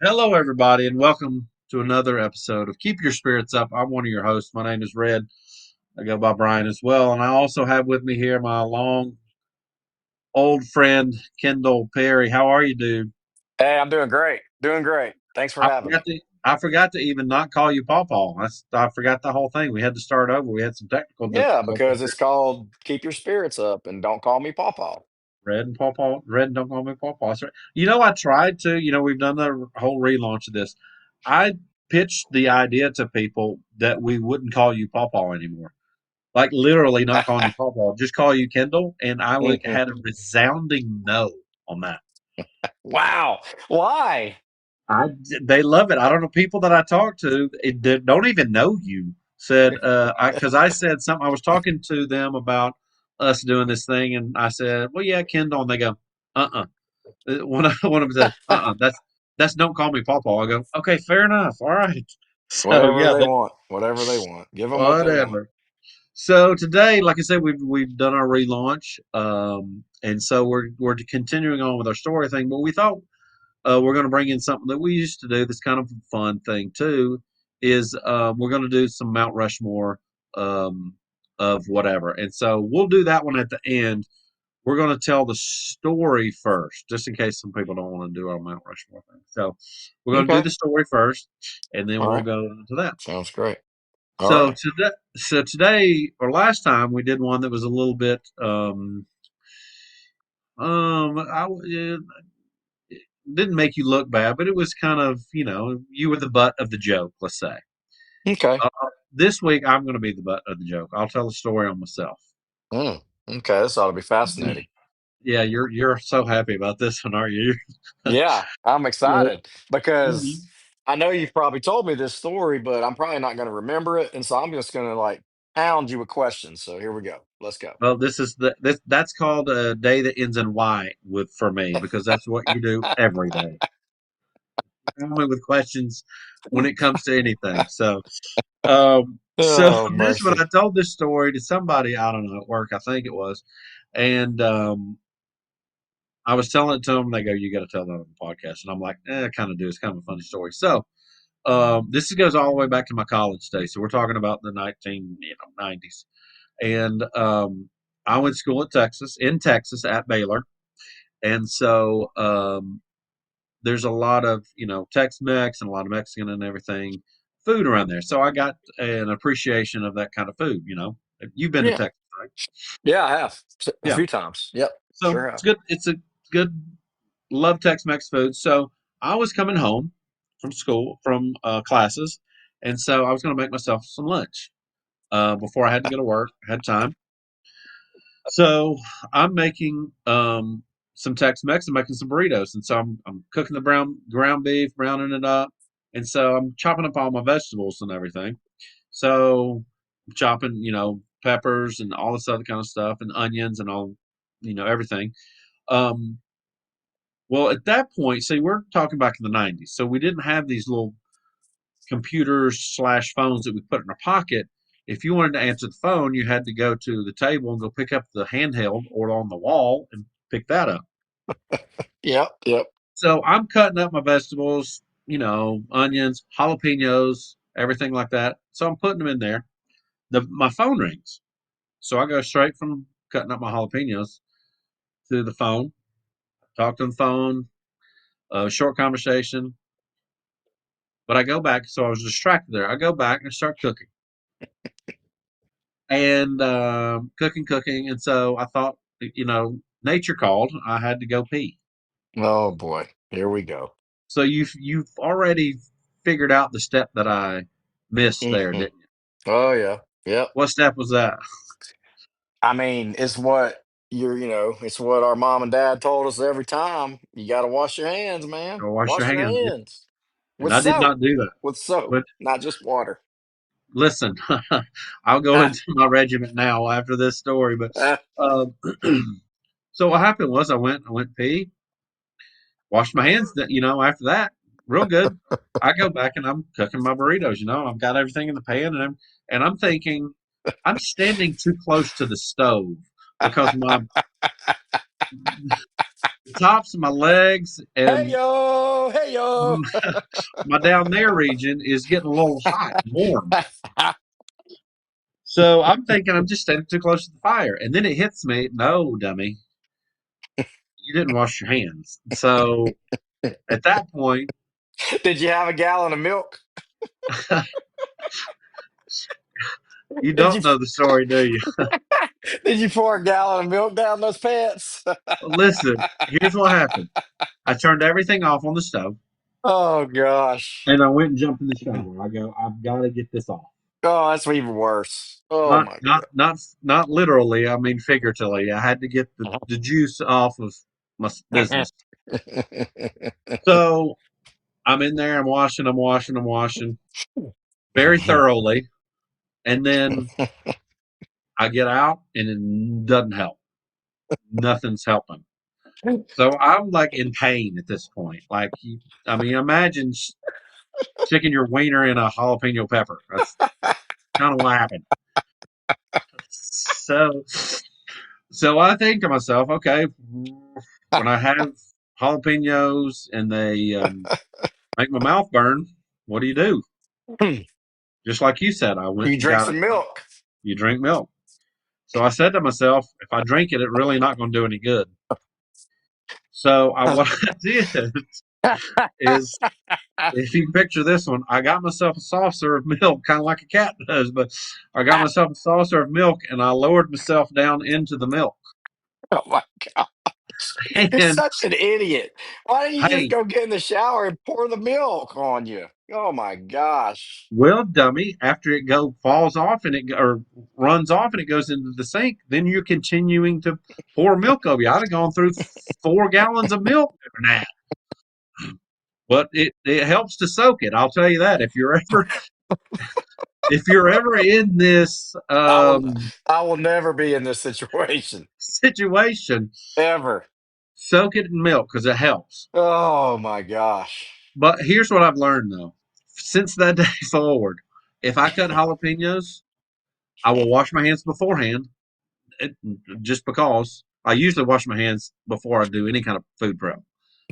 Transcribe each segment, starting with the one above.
Hello, everybody, and welcome to another episode of Keep Your Spirits Up. I'm one of your hosts. My name is Red. I go by Brian as well, and I also have with me here my long old friend Kendall Perry. How are you, dude? Hey, I'm doing great. Doing great. Thanks for I having forgot me. to I forgot to even not call you Paw Paw. I forgot the whole thing. We had to start over. We had some technical Yeah, difficulties because here. it's called Keep Your Spirits Up and Don't Call Me Paw Paw. Red and Paw Paw. Red and don't call me Paw Paw. That's right. I tried to. We've done the whole relaunch of this. I pitched the idea to people that we wouldn't call you Paw Paw anymore. Like literally not calling you Paw Paw, just call you Kendall. And I would Mhm. had a resounding no on that. Wow. Why? I they love it. I don't know people that I talk to that don't even know you said because I said something. I was talking to them about us doing this thing, and I said, "Well, yeah, Kendall," and they go, "Uh-uh." One of them said, "Uh-uh, that's don't call me Paw Paw." I go, "Okay, fair enough. All right." So Whatever yeah, they want. Whatever they want. Give them what they want. whatever. So today, like I said, we've done our relaunch, and so we're continuing on with our story thing. But we thought we're going to bring in something that we used to do. That's kind of a fun thing too. Is we're going to do some Mount Rushmore um, of whatever, and so we'll do that one at the end. We're going to tell the story first, just in case some people don't want to do our Mount Rushmore thing. So we're going to do Okay. the story first, and then All we'll right. go into that. Sounds great. All So right. today or last time we did one that was a little bit it didn't make you look bad, but it was kind of you were the butt of the joke. Let's say Okay. this week I'm going to be the butt of the joke. I'll tell a story on myself. Mm. Okay. This ought to be fascinating. Yeah, you're so happy about this one, aren't you? Yeah, I'm Well, excited because mhm. I know you've probably told me this story, but I'm probably not going to remember it. And so I'm just going to hound you with questions. So here we go. Let's go. Well, that's called a day that ends in Y with for me because that's what you do every day. Come me with questions when it comes to anything. So Oh, this one mercy. I told this story to somebody I don't know at work I think it was, and I was telling it to them. They go, "You got to tell that on the podcast," and I'm like, I kind of do. It's kind of a funny story. So this goes all the way back to my college days. So we're talking about the 90s, and I went to school in Texas at Baylor, and so there's a lot of Tex-Mex and a lot of Mexican and everything food around there. So I got an appreciation of that kind of food. You've been to Yeah. Texas, right? Yeah, I have a Yeah. few times. Yep. So Sure it's have. good. It's a good love Tex-Mex food. So I was coming home from school from classes, and so I was going to make myself some lunch before I had to go to work. I had time. So I'm making some Tex-Mex and making some burritos, and so I'm cooking the brown ground beef, browning it up, and so I'm chopping up all my vegetables and everything. So I'm chopping, peppers and all this other kind of stuff, and onions and all, everything. Um, well, at that point, see, we're talking back in the '90s, so we didn't have these little computers slash phones that we put in our pocket. If you wanted to answer the phone, you had to go to the table and go pick up the handheld or on the wall and pick that up. Yep. Yep. So I'm cutting up my vegetables, onions, jalapenos, everything like that. So I'm putting them in there. My phone rings. So I go straight from cutting up my jalapenos to the phone, talk to the phone, short conversation. But I go back, so I was distracted there. I go back and start cooking. And cooking. And so I thought, nature called. I had to go pee. Oh boy. Here we go. So you've already figured out the step that I missed there, Hmm. didn't you? Oh yeah. Yep. What step was that? I mean, it's what it's what our mom and dad told us every time. You got to wash your hands, man. Go wash your Wash your hands. hands And with I did soap. not do that. With soap, But not just water. listen, I'll go into my regiment now after this story. But um, so what happened was I went pee, washed my hands. After that, real good. I go back and I'm cooking my burritos. And I've got everything in the pan, and I'm thinking I'm standing too close to the stove because my the tops of my legs Hey and yo, hey yo. my down there region is getting a little hot and warm. So I'm thinking I'm just standing too close to the fire. And then it hits me, no, dummy, you didn't wash your hands. So at that point, Did you have a gallon of milk? you Did don't you know the story, do you? did you pour a gallon of milk down those pants? Listen, here's what happened. I turned everything off on the stove Oh gosh. and I went and jumped in the shower. I go, I've got to get this off. Oh, that's even worse. Oh Not my not not not literally, I mean figuratively. I had to get god. the juice off of my business. So I'm in there, I'm washing very thoroughly. And then I get out and it doesn't help. Nothing's helping. So I'm like in pain at this point. Like, I mean, imagine sticking your wiener in a jalapeno pepper. That's kind of what happened. So, so I think to myself, okay, when I have jalapenos and they make my mouth burn, what do you do? Just like you said, I went You and drink got some milk. you drink milk. So I said to myself, if I drink it, it really not going to do any good. So what I did is, if you can picture this one, I got myself a saucer of milk, kind of like a cat does, but I got myself a saucer of milk and I lowered myself down into the milk. Oh my god. You're And such an idiot. Why don't you just hey, go get in the shower and pour the milk on you? Oh my gosh. well, dummy, after it falls off and or runs off and it goes into the sink, then you're continuing to pour milk over you. I'd have gone through 4 gallons of milk every night. But it helps to soak it. I'll tell you that. If you're ever in this I will I will never be in this situation. situation, Ever. soak it in milk because it helps. Oh my gosh. But here's what I've learned though. Since that day forward, if I cut jalapenos, I will wash my hands beforehand. It, just because I usually wash my hands before I do any kind of food prep,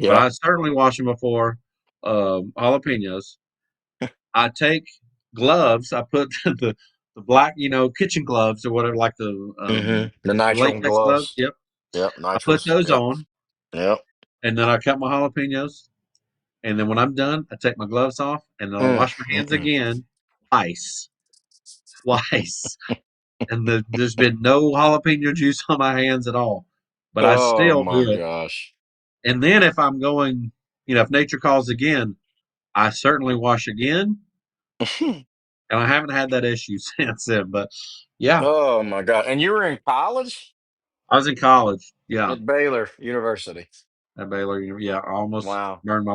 but Yep. I certainly wash them before jalapenos. I take gloves. I put the black, kitchen gloves or whatever, like The the nitrile latex gloves. gloves. Yep, Yep. I put Nitrals. those Yep. on, Yep. and then I cut my jalapenos. And then when I'm done, I take my gloves off, and then I Mm, wash my mm, hands mm. again twice, twice. And there's been no jalapeno juice on my hands at all, but I Oh still my do it. gosh. And then if I'm going, if nature calls again, I certainly wash again. And I haven't had that issue since then. But yeah, Oh my god. And you were in college I was in college. Yeah, at Baylor University. at Baylor. Yeah, I almost Wow. burned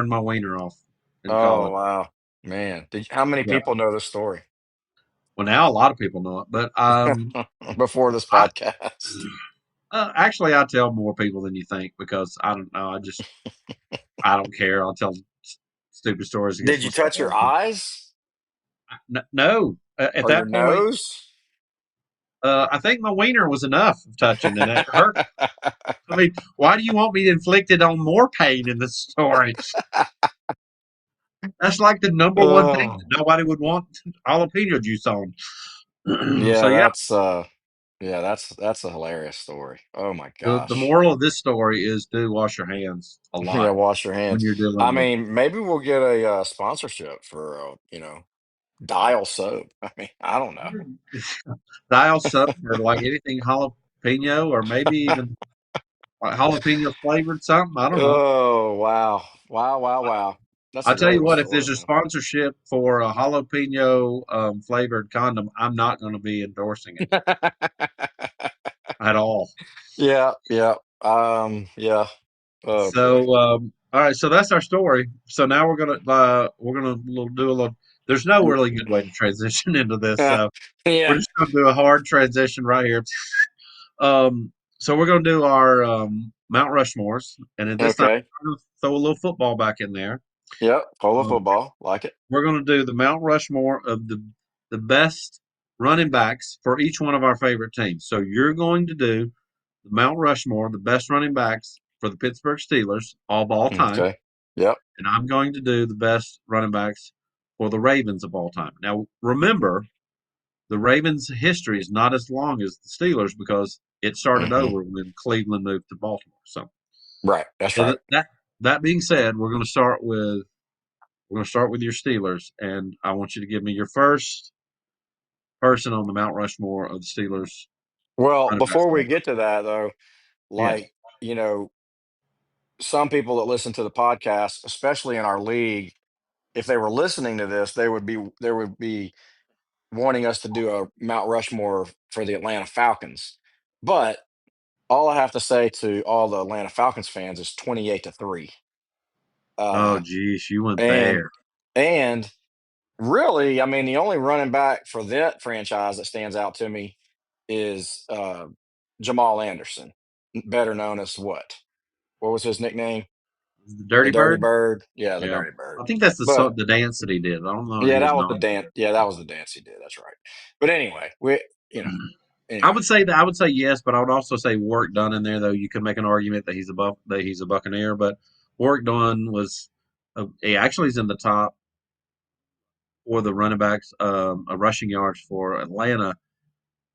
my wiener off in Oh college. wow. Man. How many Yeah. people know this story Well, now a lot of people know it, but before this I podcast? actually I tell more people than you think because I don't know. I don't care. I'll tell stupid stories Did against you myself touch all your the time. eyes No, at or your that point, nose? I think my wiener was enough of touching, and it hurt. I mean, why do you want me to inflict it on more pain in the story? That's like the number one thing Oh, that nobody would want jalapeno juice on. So yeah, yeah, that's a hilarious story. Oh my the gosh. moral of this story is do wash your hands a Yeah, lot wash your when hands. you're I dealing with mean, maybe we'll get a sponsorship for Dial soap. I mean, I don't know. dial soap or like anything jalapeno or maybe even like jalapeno flavored something. I don't know. Oh wow, wow, wow, wow. That's I a tell you great what, if story, there's a man. sponsorship for a jalapeno flavored condom, I'm not going to be endorsing it at all. Yeah, yeah, yeah. Oh boy. So, all right, so that's our story. So now we're gonna do a little. There's no really good way to transition into this, so we're Yeah. just gonna do a hard transition right here. So we're gonna do our Mount Rushmores, and at this time Okay. we're gonna throw a little football back in there. Yep. Polo Um, football. Like it. we're gonna do the Mount Rushmore of the best running backs for each one of our favorite teams. So you're going to do the Mount Rushmore, the best running backs for the Pittsburgh Steelers of all time, Okay. Yep. and I'm going to do the best running backs for the Ravens of all time. Now, remember, the Ravens' history is not as long as the Steelers because it started Hmm. over when Cleveland moved to Baltimore. Right. That's So right. that being said, we're going to start with your Steelers, and I want you to give me your first person on the Mount Rushmore of the Steelers Well, running backs before of we all get to that though, time. Yes. like, you know, some people that listen to the podcast, especially in our league, if they were listening to this, they would be wanting us to do a Mount Rushmore for the Atlanta Falcons. But all I have to say to all the Atlanta Falcons fans is 28-3. Oh, Uh, geez, you went and there. and really, I mean, the only running back for that franchise that stands out to me is Jamal Anderson, better known as what? What was his nickname? The The Dirty Dirty Bird. Bird. Yeah, the Yeah, Dirty Bird. I think that's But the dance that he did. I don't know if yeah, he was that was the known for dance. Yeah, that was the dance he did. That's right. But anyway, we you know it. I anyway. would say that I would say yes, but I would also say work done in there. Though you can make an argument that he's a Buccaneer, but work done was he actually is in the top for the running backs, rushing yards for Atlanta.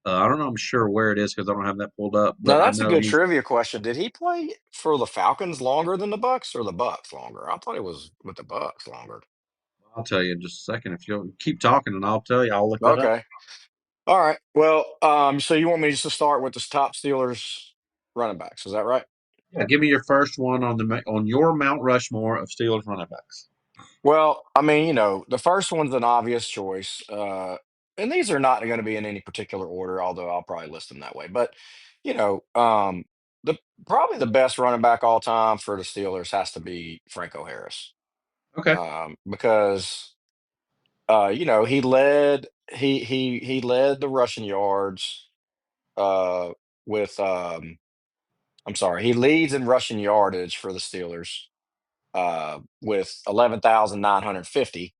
I don't know. I'm sure where it is because I don't have that pulled up, Now but I that's a know good he's. trivia question. Did he play for the Falcons longer than the Bucks or the Bucks longer? I thought it was with the Bucks longer. I'll tell you in just a second if you'll keep talking, and I'll tell you. I'll look that up. Okay. All right. Well, so you want me just to start with the top Steelers running backs? Is that right? Yeah, give me your first one on on your Mount Rushmore of Steelers running backs. Well, I mean, the first one's an obvious choice, and these are not going to be in any particular order, although I'll probably list them that way. But you know, um, the probably the best running back all time for the Steelers has to be Franco Harris, Okay. because he led the rushing yards uh, with I'm sorry, he leads in rushing yardage for the Steelers with 11,950.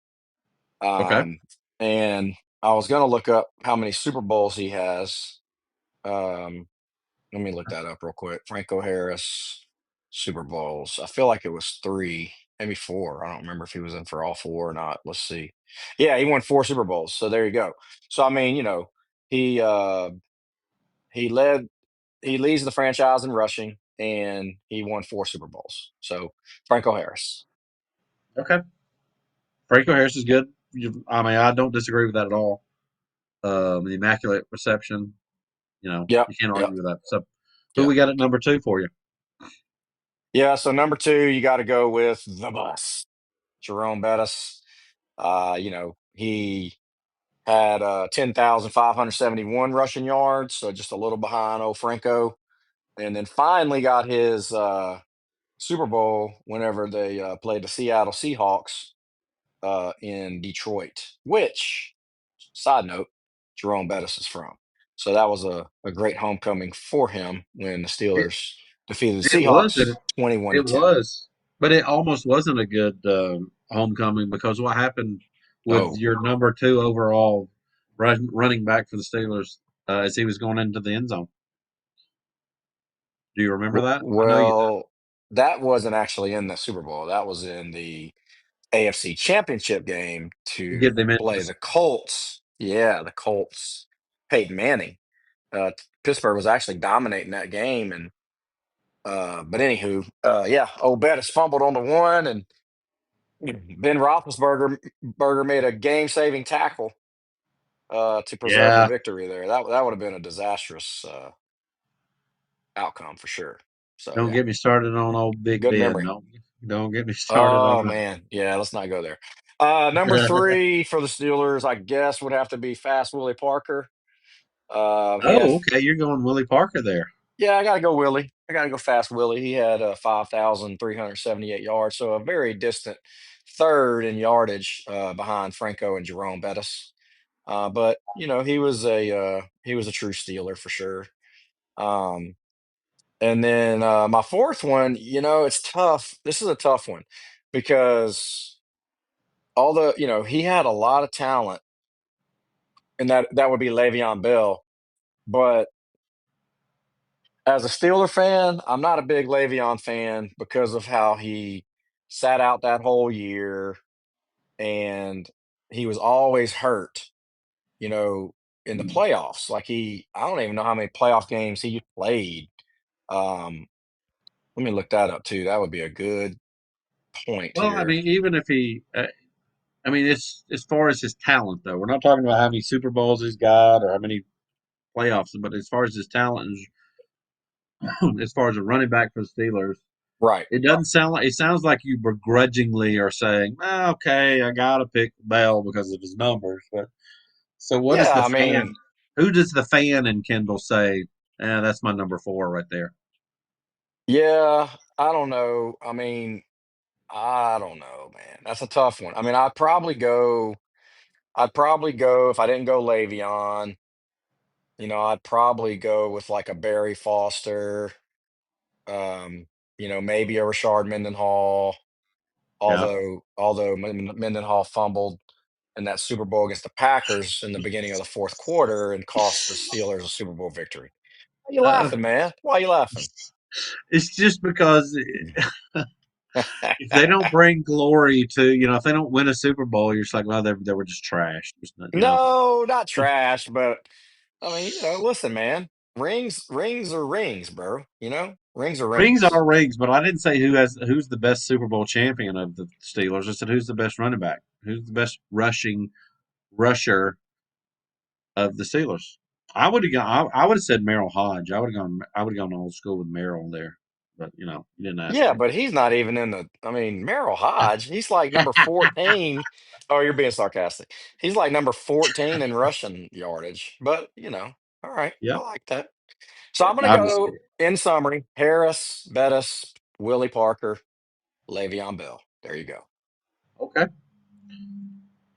Okay. Um, and I was going to look up how many Super Bowls he has. Um, Let me look that up real quick. Franco Harris, Super Bowls. I feel like it was three, maybe four. I don't remember if he was in for all four or not. Let's see. Yeah, he won four Super Bowls. So there you go. So I mean, he uh he led he leads the franchise in rushing and he won four Super Bowls. So Franco Harris. Okay. Franco Harris is good. I mean, I don't disagree with that at all. The immaculate reception, Yep. you can't Yep. argue with that. So, who Yep. we got at number two for you? Yeah. So number two, you got to go with the bus, Jerome Bettis. He had 10,571 rushing yards, so just a little behind old Franco. And then finally got his Super Bowl whenever they played the Seattle Seahawks in Detroit, which, side note, Jerome Bettis is from. So that was a great homecoming for him when the It, Steelers defeated the it was Seahawks 21 to it 10. was, but it almost wasn't a good homecoming because what happened with Oh, your number two overall running back for the Steelers as he was going into the end zone. Do you remember that? I know you. well, that wasn't actually in the Super Bowl. That was in the AFC Championship game To to get them into play the. the Colts. Yeah, the Colts. Peyton Manning. Pittsburgh was actually dominating that game, and but anywho, yeah, old Bettis fumbled on the one, and Ben Roethlisberger made a game-saving tackle to preserve the Yeah, victory there. That would have been a disastrous outcome for sure. So don't yeah, get me started on old Big good Ben. memory. Don't get me started on Oh that. man, yeah, let's not go there. Number three for the Steelers, I guess, would have to be Fast Willie Parker. He had, Oh, okay. You're going Willie Parker there. yeah, I gotta go Willie. I gotta go Fast Willie. He had 5,378 yards, so a very distant third in yardage behind Franco and Jerome Bettis. But he was a true Steeler for sure. Um, and then my fourth one, it's tough. This is a tough one because although he had a lot of talent, and that would be Le'Veon Bell. But As a Steeler fan, I'm not a big Le'Veon fan because of how he sat out that whole year, and he was always hurt, you know, in the Mm. playoffs. Like I don't even know how many playoff games he played. Um, Let me look that up too. That would be a good point Well, I here. mean, even if he, I mean, it's as far as his talent, though. We're not talking about how many Super Bowls he's got or how many playoffs, but as far as his talent, as far as a running back for the Steelers, Right. it doesn't sound like it sounds like you begrudgingly are saying, okay, I gotta pick Bell because of his numbers. But so, what is Yeah, the I fan? mean, Who does the fan in Kendall say? That's my number four right there. yeah, I don't know. I mean, I don't know, man. That's a tough one. I mean, I'd probably go if I didn't go Le'Veon, I'd probably go with like a Barry Foster, um, maybe a Rashard Mendenhall, Yeah. although Mendenhall fumbled in that Super Bowl against the Packers in the beginning of the fourth quarter and cost the Steelers a Super Bowl victory. Why you Uh, laughing, man? Why you laughing? it's just because if they don't bring glory to, if they don't win a Super Bowl, you're just like, well, they were just trash. Just not. No, not trash, but I mean, listen, man. Rings are rings, bro. Rings are Rings rings. are rings, but I didn't say who's the best Super Bowl champion of the Steelers. I said who's the best running back, who's the best rusher of the Steelers. I would have gone. I would have said Merrill Hodge. I would have gone. I would have gone old school with Merrill there, but you didn't ask Yeah, me. but he's not even in the. I mean, Merrill Hodge. He's like number 14. Oh, you're being sarcastic. He's like number 14 in rushing yardage. But all right, I Yep. like that. So I'm gonna I'm just go in summary: Harris, Bettis, Willie Parker, Le'Veon Bell. There you go. okay.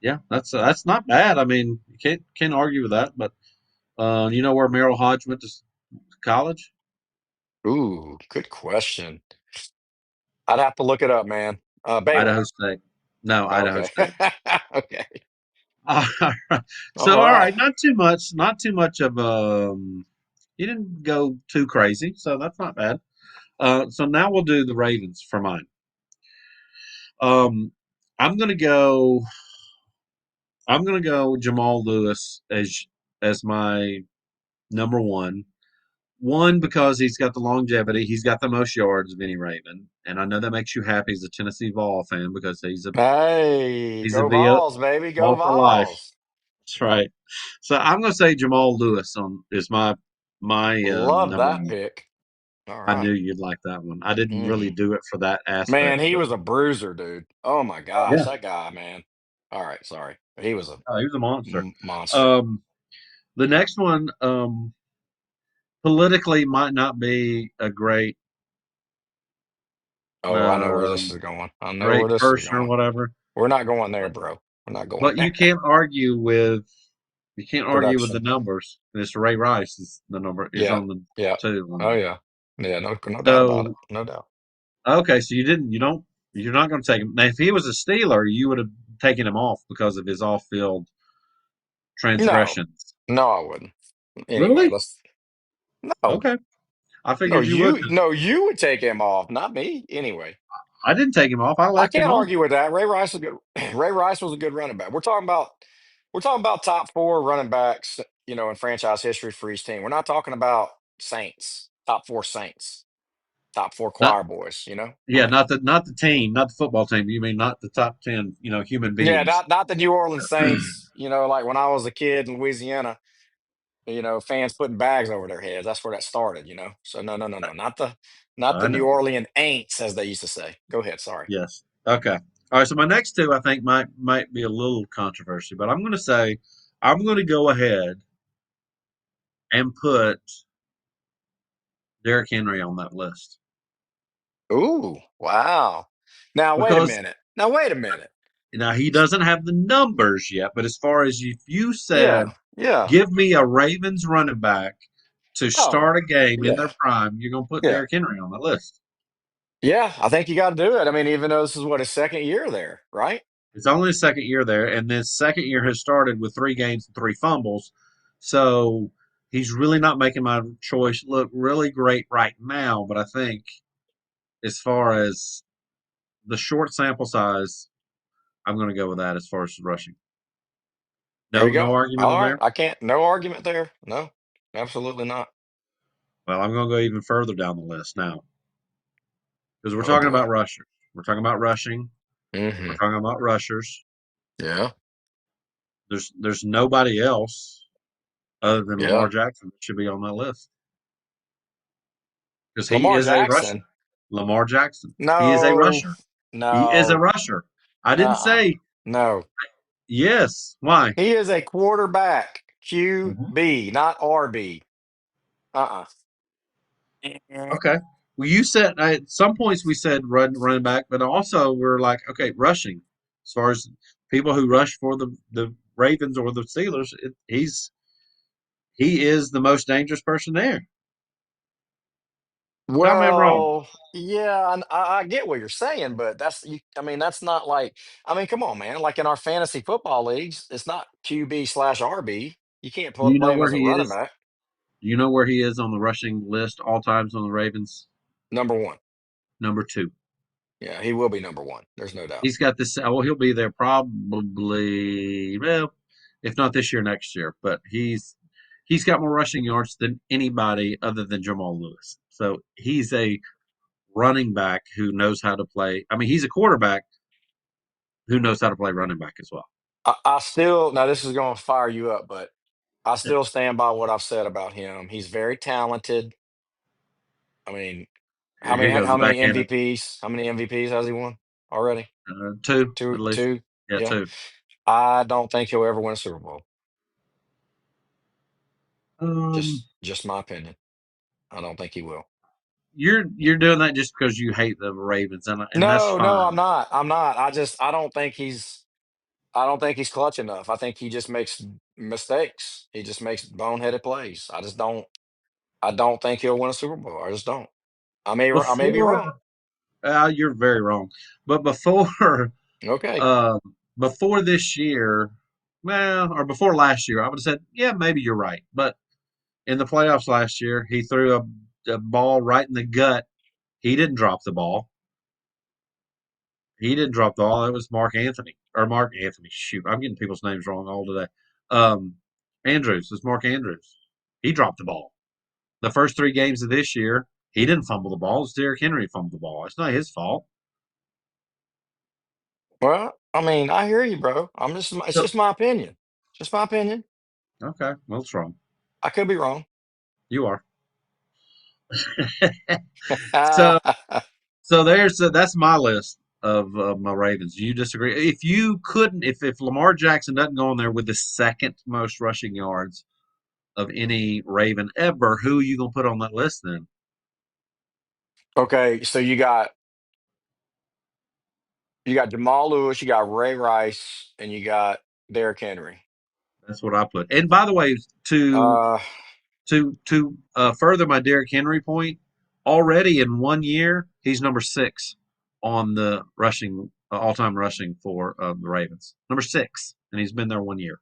Yeah, that's not bad. I mean, you can't argue with that. But you know where Merrill Hodge went to college? Ooh, good question. I'd have to look it up, man. Baylor. Idaho State. No, Idaho Okay. State. Okay. All right. So, All all right. right, not too much. Not too much of You didn't go too crazy, so that's not bad. So now we'll do the Ravens for mine. Um, I'm gonna go. I'm gonna go Jamal Lewis as my number one. One because he's got the longevity. He's got the most yards of any Raven, and I know that makes you happy as a Tennessee Vol fan because Hey, he's a go VO Vols, baby. Go Vol for life. Vols. That's right. So I'm gonna say Jamal Lewis is my Love number that one. pick. All I knew right. you'd like that one. I didn't really Hmm. do it for that Man, aspect, he but was a bruiser, dude. Oh my gosh, yeah, that guy, man. All right, sorry. He was a he was a monster. monster. Um, the next one, politically might not be a Oh, I know where this um, is going. I know great where this is person or going. whatever, We're not going there, but, bro. We're not going but there. you can't argue with the Production. numbers. And it's Ray Rice is the number is Yeah. on the Yeah. two on Oh there. yeah. Yeah, no doubt about it. So No doubt. okay, so you're not going to take him now. If he was a Steeler, you would have taken him off because of his off-field No. transgressions. No, I wouldn't. Anyway, Really? let's no. Okay. I No, figured you would. you would take him off, not me. Anyway. I didn't take him off. I I left him can't on. argue with that. Ray Rice was good. Ray Rice was a good running back. We're talking about top four running backs, in franchise history for each team. We're not talking about Saints, top four Saints, top four Not choir boys. All yeah, right. not the team, not the football team. You mean not the top 10, human Yeah, beings. not the New Orleans Saints. Like when I was a kid in Louisiana, fans putting bags over their heads. That's where that started. So no, no, no, no, not the I New know. Orleans Aints, as they used to say. Go ahead. Sorry. Yes. Okay. All right. So my next two, I think, might be a little controversy, but I'm going to say I'm going to go ahead and put Derrick Henry on that list Ooh, wow. Now wait a because minute. Now wait a minute. he doesn't have the numbers yet. But as far as if you said, Yeah, yeah. give me a Ravens running back to Oh, start a game in their yeah, prime, you're going to put yeah, Derrick Henry on the list. yeah. I think you got to do it. I mean, even though this is what his second year there, right? It's only his second year there, and this second year has started with 3 games and 3 fumbles. So he's really not making my choice look really great right now. But I think as far as the short sample size, I'm going to go with that as far as rushing. There No, you no go. argument All on right. there. I can't, no argument there. No, absolutely not. Well, I'm going to go even further down the list now because we're Oh talking boy. about rushers. We're talking about rushing. We're Hmm. talking about rushers. Yeah. There's nobody else other than Lamar Yeah. Jackson that should be on that list because he Lamar is a rusher. Jackson. Lamar Jackson. He is a No, rusher. He is a no, rusher. I didn't uh-uh. say No. yes. Why? He is a quarterback. Mhm. QB, not RB. Uh-uh. Okay. Well, you said at some points we said running back, but also we're like, okay, rushing. As far as people who rush for the Ravens or the Steelers, he is the most dangerous person there. Tell me I'm wrong. Well, yeah, I get what you're saying, but I mean, that's not like, I mean, come on, man. Like in our fantasy football leagues, it's not QB/RB. You can't Do you know play him where as a he running is? back. Do you know where he is on the rushing list all times on the Ravens? Number one. Number two. Yeah, he will be number one. There's no doubt. He's got this. Well, he'll be there probably. Well, if not this year, next year. But he's got more rushing yards than anybody other than Jamal Lewis. So he's a running back who knows how to play. I mean, he's a quarterback who knows how to play running back as well. I still, now this is going to fire you up, but I Yeah. still stand by what I've said about him. He's very talented. I mean, Here he goes, how the many backhanded. MVPs? How many MVPs has he won already? Two Two, at least. two. Yeah, Yeah. two. I don't think he'll ever win a Super Bowl. Um, Just my opinion. I don't think he will. you're doing that just because you hate the Ravens, and that's No, no, I'm fine. not. I'm not. I don't think he's clutch enough. I think he just makes mistakes. He just makes boneheaded plays. I don't think he'll win a Super Bowl. I just don't. I may be wrong. Before you're very wrong, but Okay. uh, before this year, well, or before last year, I would have said, yeah, maybe you're right. But in the playoffs last year, he threw a ball right in the gut. He didn't drop the ball. He didn't drop the ball. It was Mark Anthony or Mark Anthony. Shoot, I'm getting people's names wrong all today. Um, Andrews is Mark Andrews. He dropped the ball. The first three games of this year, he didn't fumble the ball. It's Derrick Henry fumbled the ball. It's not his fault. Well, I mean, I hear you, bro. It's So just my opinion. Just my opinion. okay, well, it's wrong. I could be wrong. You are. so so that's my list of my Ravens. Do you disagree? If you couldn't, if Lamar Jackson doesn't go on there with the second most rushing yards of any Raven ever, who are you gonna put on that list then? Okay, so you got Jamal Lewis, you got Ray Rice, and you got Derrick Henry. That's what I put. And by the way, to Uh, further my Derrick Henry point, already in 1 year he's number six on the rushing all time rushing for the Ravens. Number six, and he's been there 1 year.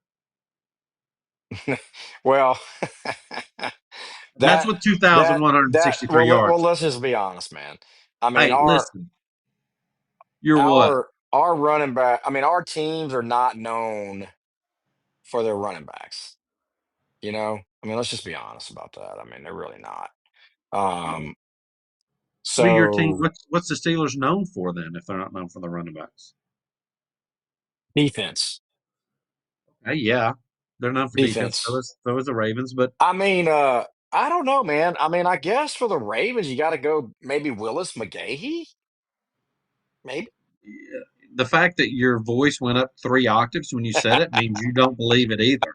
well, And that's that with 2,163 well, yards. let's just be honest, man. I mean, Hey, listen, you're what? our running back. I mean, our teams are not known for their running backs. You know, I mean, let's just be honest about that. I mean, they're really not. Um, What are your team? so What's the Steelers known for then? If they're not known for the running backs, defense, hey, yeah, they're known for defense. So defense. is the Ravens, but I mean, I don't know, man. I mean, I guess for the Ravens, you got to go maybe Willis McGahee, maybe. the fact that your voice went up 3 octaves when you said it means you don't believe it either.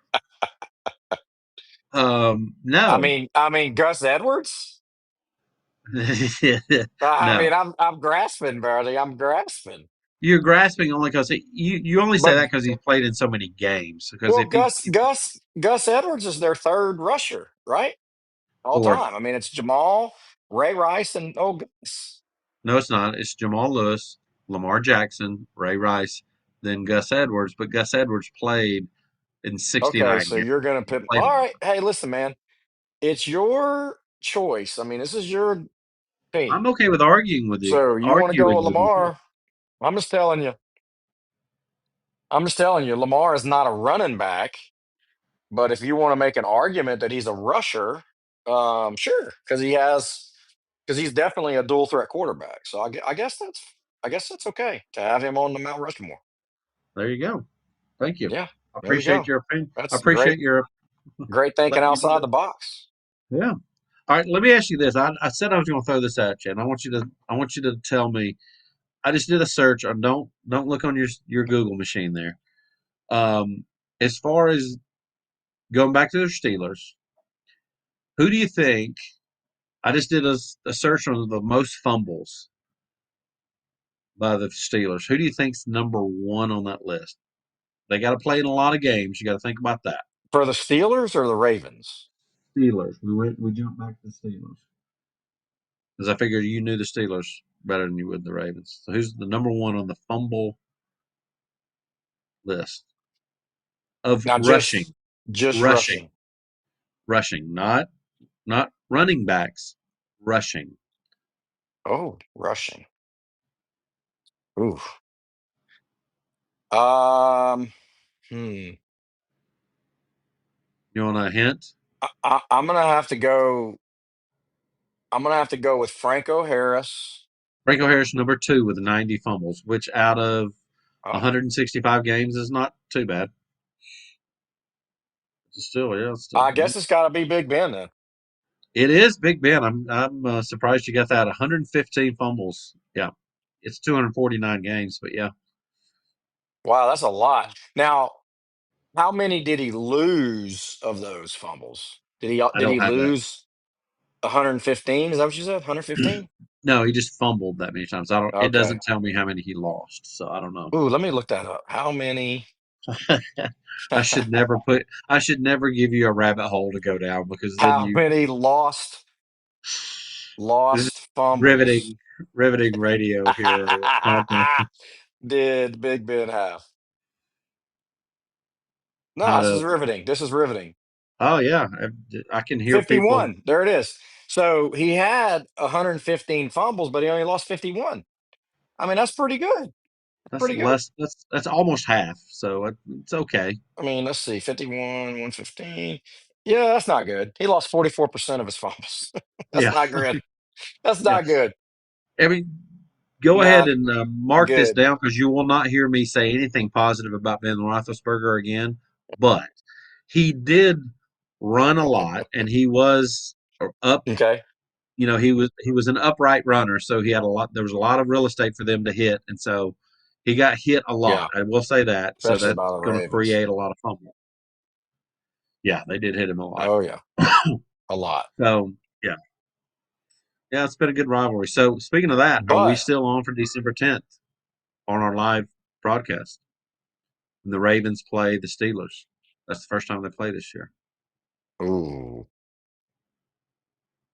No, I mean, Gus Edwards. I no. mean, I'm grasping, Barley. I'm grasping. You're grasping only because you only say But that because he's played in so many games. Because well, if he Gus Edwards is their third rusher, right? All fourth, time. I mean, it's Jamal, Ray Rice, and oh, Gus. no, it's not. It's Jamal Lewis, Lamar Jackson, Ray Rice, then Gus Edwards. But Gus Edwards played in Okay, 69 so games. you're gonna He put. played a All lot. right. Hey, listen, man. it's your choice. I mean, this is your I'm team. okay with arguing with you. So you want to go with Arguing with you. Lamar? I'm just telling you. I'm just telling you, Lamar is not a running back. But if you want to make an argument that he's a rusher, sure, because he's definitely a dual threat quarterback. So I guess that's okay to have him on the Mount Rushmore. There you go. Thank you. Yeah, I there you appreciate go. your opinion. I That's appreciate your great thinking letting me do outside that. the box. Yeah. All right. Let me ask you this. I said I was going to throw this at you, and I want you to tell me. I just did a search. On don't look on your Google machine there. As far as going back to the Steelers, who do you think? I just did a search on the most fumbles by the Steelers. Who do you think's number one on that list? They got to play in a lot of games. You got to think about that. For the Steelers or the Ravens? Steelers. We jumped back to the Steelers because I figured you knew the Steelers better than you would the Ravens. So who's the number one on the fumble list of Now rushing? just Rushing, rushing. rushing, not running backs. Rushing. Oh, rushing. Ooh. Um. Hmm. You want a hint? I'm gonna have to go. I'm gonna have to go with Franco Harris. Franco Harris number two with 90 fumbles, which out of Oh, 165 games is not too bad. It's still, yeah, it's still. I guess it's got to be Big Ben then. It is Big Ben. I'm surprised you got that. 115 fumbles. Yeah, it's 249 games, but yeah, Wow, that's a lot. Now, how many did he lose of those fumbles? I Did don't he have that. lose 115? Is that what you said? 115? No, he just fumbled that many times. I don't. It Okay. doesn't tell me how many he lost, so I don't know. Ooh, let me look that up. How many? I should never give you a rabbit hole to go down because then How you. many This is lost fumbles riveting radio here. Podcast did Big Ben have? No, out this is of. riveting. This is riveting. Oh yeah, I can hear people. 51. There it is. So he had 115 fumbles, but he only lost 51. I mean, that's pretty good. That's Pretty good. less. That's almost half. So it's okay. I mean, let's see, 51, 115. Yeah, that's not good. He lost 44% of his fumbles. That's Yeah, not good. That's yeah. not good. I mean, go ahead Not and mark this good. down because you will not hear me say anything positive about Ben Roethlisberger again. But he did run a lot, and he was up. Okay. He was an upright runner, so he had a lot. There was a lot of real estate for them to hit, and so he got hit a lot. Yeah. I will say that. So Especially that's by the going to Ravens. create a lot of fumble. Yeah, they did hit him a lot. Oh, yeah. A lot. So yeah, yeah, it's been a good rivalry. So speaking of that, are we But, still on for December 10th on our live broadcast? And the Ravens play the Steelers. That's the first time they play this year. ooh.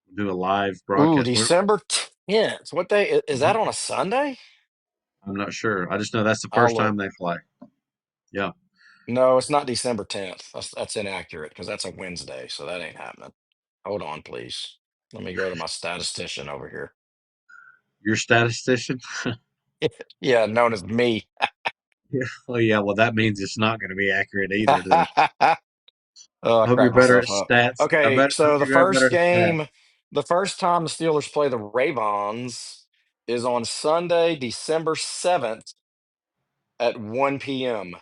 We'll do a live Ooh, broadcast. December 10th. What day? Is that Mhm. on a Sunday? I'm not sure. I just know that's the I'll first look. time they play. Yeah, No, it's not December 10th. That's inaccurate because that's a Wednesday, so that ain't happening. Hold on, please. Let me go to my statistician over here. your statistician. Yeah, known as me. Yeah. Oh yeah. Well, that means it's not going to be accurate either. Then Oh, I I hope you're cracked better at myself up. stats. Okay, Hope so you're better at stats. the first time the Steelers play the Ravens is on Sunday, December 7th at 1 p.m.,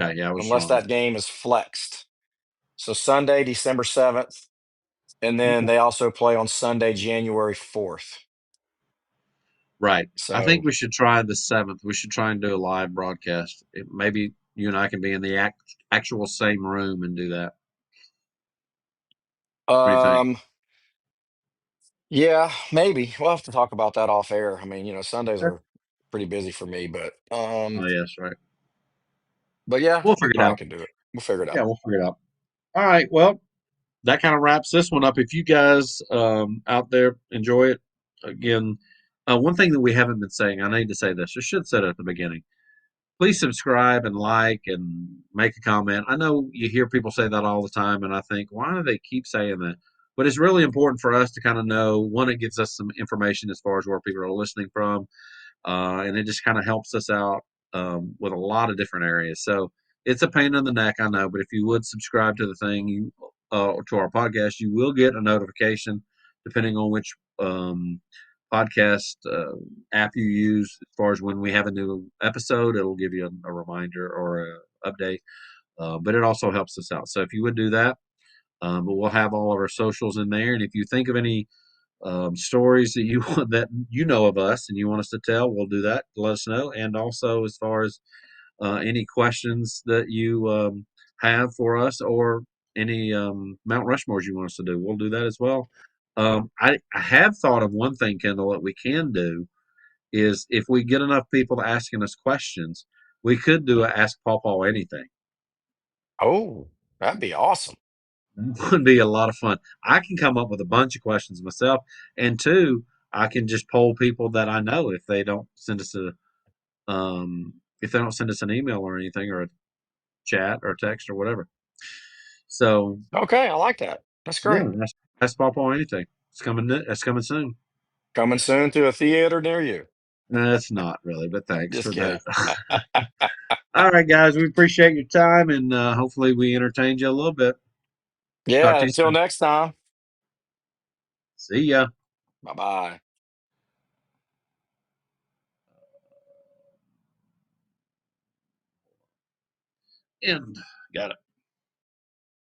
Okay, yeah, I was unless wrong. that game is flexed. So Sunday, December 7th, and then Okay. they also play on Sunday, January 4th. Right. I think So, we should try the 7th. We should try and do a live broadcast. Maybe you and I can be in the actual same room and do that. What do you think? um, yeah, maybe we'll have to talk about that off air. I mean, Sundays Sure. are pretty busy for me, Oh yes, right. but yeah, We'll we figure it probably out. can do it. We'll figure it Yeah, out. we'll figure it out. All right. Well, that kind of wraps this one up. If you guys out there enjoy it, again, one thing that we haven't been saying, I need to say this. I should say it at the beginning. Please subscribe and like and make a comment. I know you hear people say that all the time, and I think, why do they keep saying that? But it's really important for us to kind of know one, it gives us some information as far as where people are listening from, and it just kind of helps us out with a lot of different areas. So it's a pain in the neck, I know, but if you would subscribe to the thing, you to our podcast, you will get a notification depending on which podcast app you use. As far as when we have a new episode, it'll give you a reminder or a update. But it also helps us out. So if you would do that, but we'll have all of our socials in there. And if you think of any stories that you that you know of us and you want us to tell, we'll do that. Let us know. And also, as far as any questions that you have for us or any Mount Rushmores you want us to do, we'll do that as well. I have thought of one thing, Kendall, that we can do is if we get enough people asking us questions, we could do a Ask Paw Paw Anything. Oh, that'd be awesome. Would be a lot of fun. I can come up with a bunch of questions myself, and two, I can just poll people that I know if they don't send us a if they don't send us an email or anything or a chat or text or whatever. So Okay, I like that. That's yeah, great. that's Paw Paw Anything. It's coming. That's coming soon. Coming soon to a theater near you. No, it's not really, but thanks Just for kidding. that. All right, guys, we appreciate your time, and hopefully we entertained you a little bit. Talk Yeah, to you until soon. next time. See ya. Bye bye. End. Got it.